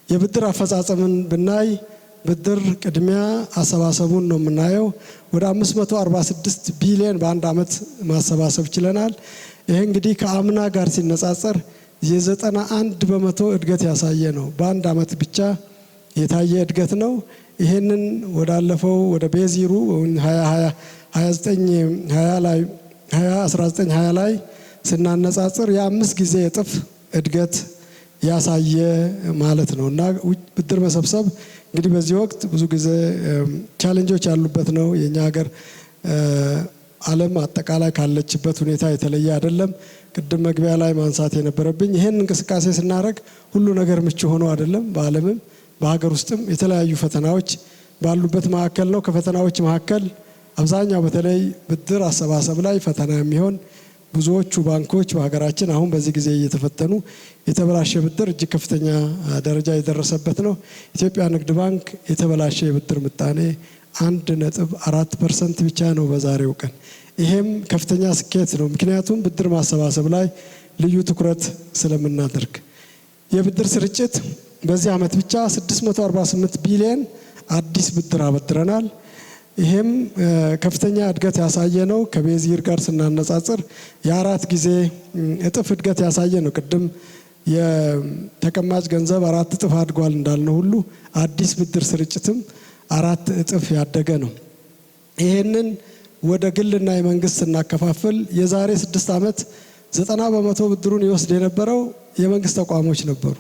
የብድር አፈጻጸምን ብናይ ብድር ቅድሚያ አሰባሰቡን ነው የምናየው። ወደ 546 ቢሊዮን በአንድ ዓመት ማሰባሰብ ችለናል። ይሄ እንግዲህ ከአምና ጋር ሲነጻጸር የ91% እድገት ያሳየ ነው። በአንድ ዓመት ብቻ የታየ እድገት ነው። ይሄንን ወዳለፈው ወደ ቤዚሩ 2019 ላይ ስናነጻጽር የ5 ጊዜ እጥፍ እድገት ያሳየ ማለት ነው እና ብድር መሰብሰብ እንግዲህ በዚህ ወቅት ብዙ ጊዜ ቻሌንጆች ያሉበት ነው። የኛ ሀገር ዓለም አጠቃላይ ካለችበት ሁኔታ የተለየ አይደለም። ቅድም መግቢያ ላይ ማንሳት የነበረብኝ ይሄን እንቅስቃሴ ስናደርግ ሁሉ ነገር ምቹ ሆኖ አይደለም። በዓለምም በሀገር ውስጥም የተለያዩ ፈተናዎች ባሉበት መካከል ነው። ከፈተናዎች መካከል አብዛኛው በተለይ ብድር አሰባሰብ ላይ ፈተና የሚሆን ብዙዎቹ ባንኮች በሀገራችን አሁን በዚህ ጊዜ እየተፈተኑ የተበላሸ ብድር እጅግ ከፍተኛ ደረጃ የደረሰበት ነው። ኢትዮጵያ ንግድ ባንክ የተበላሸ የብድር ምጣኔ 1.4% ብቻ ነው በዛሬው ቀን። ይሄም ከፍተኛ ስኬት ነው። ምክንያቱም ብድር ማሰባሰብ ላይ ልዩ ትኩረት ስለምናደርግ የብድር ስርጭት በዚህ ዓመት ብቻ 648 ቢሊዮን አዲስ ብድር አበድረናል። ይሄም ከፍተኛ እድገት ያሳየ ነው። ከቤዚር ጋር ስናነጻጽር የ4 ጊዜ እጥፍ እድገት ያሳየ ነው። ቅድም የተቀማጭ ገንዘብ 4 እጥፍ አድጓል እንዳልነው ሁሉ አዲስ ብድር ስርጭትም 4 እጥፍ ያደገ ነው። ይሄንን ወደ ግልና የመንግስት ስናከፋፍል የዛሬ 6 ዓመት 90% ብድሩን ይወስድ የነበረው የመንግስት ተቋሞች ነበሩ።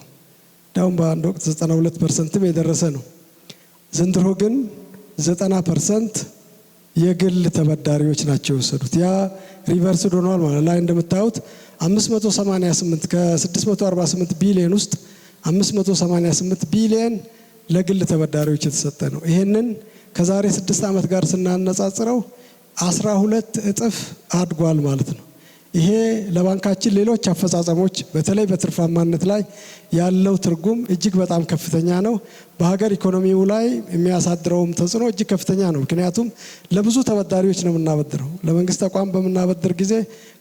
ዳውን በአንድ ወቅት 92% የደረሰ ነው። ዘንድሮ ግን 90% የግል ተበዳሪዎች ናቸው የወሰዱት። ያ ሪቨርስ ሆኗል ማለት ላይ እንደምታዩት 588 ከ648 ቢሊዮን ውስጥ 588 ቢሊዮን ለግል ተበዳሪዎች የተሰጠ ነው። ይሄንን ከዛሬ 6 ዓመት ጋር ስናነጻጽረው 12 እጥፍ አድጓል ማለት ነው። ይሄ ለባንካችን ሌሎች አፈጻጸሞች በተለይ በትርፋማነት ላይ ያለው ትርጉም እጅግ በጣም ከፍተኛ ነው። በሀገር ኢኮኖሚው ላይ የሚያሳድረውም ተጽዕኖ እጅግ ከፍተኛ ነው። ምክንያቱም ለብዙ ተበዳሪዎች ነው የምናበድረው። ለመንግስት ተቋም በምናበድር ጊዜ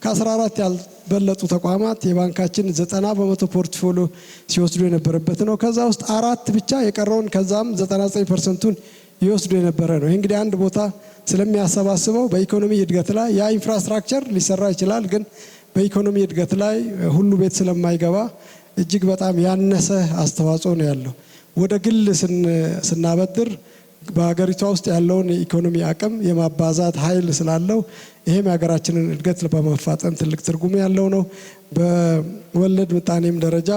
ከ14 ያልበለጡ ተቋማት የባንካችን 90% ፖርትፎሊዮ ሲወስዱ የነበረበት ነው። ከዛ ውስጥ 4 ብቻ የቀረውን ከዛም 99%ቱን ይወስዱ የነበረ ነው። ይሄ እንግዲህ አንድ ቦታ ስለሚያሰባስበው በኢኮኖሚ እድገት ላይ ያ ኢንፍራስትራክቸር ሊሰራ ይችላል፣ ግን በኢኮኖሚ እድገት ላይ ሁሉ ቤት ስለማይገባ እጅግ በጣም ያነሰ አስተዋጽኦ ነው ያለው። ወደ ግል ስናበድር በሀገሪቷ ውስጥ ያለውን የኢኮኖሚ አቅም የማባዛት ኃይል ስላለው ይሄም የሀገራችንን እድገት በማፋጠን ትልቅ ትርጉም ያለው ነው። በወለድ ምጣኔም ደረጃ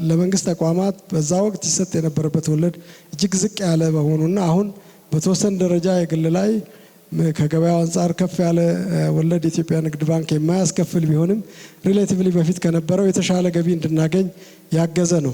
ለመንግስት ተቋማት በዛ ወቅት ይሰጥ የነበረበት ወለድ እጅግ ዝቅ ያለ በመሆኑና አሁን በተወሰነ ደረጃ የግል ላይ ከገበያው አንጻር ከፍ ያለ ወለድ የኢትዮጵያ ንግድ ባንክ የማያስከፍል ቢሆንም ሪሌቲቭሊ በፊት ከነበረው የተሻለ ገቢ እንድናገኝ ያገዘ ነው።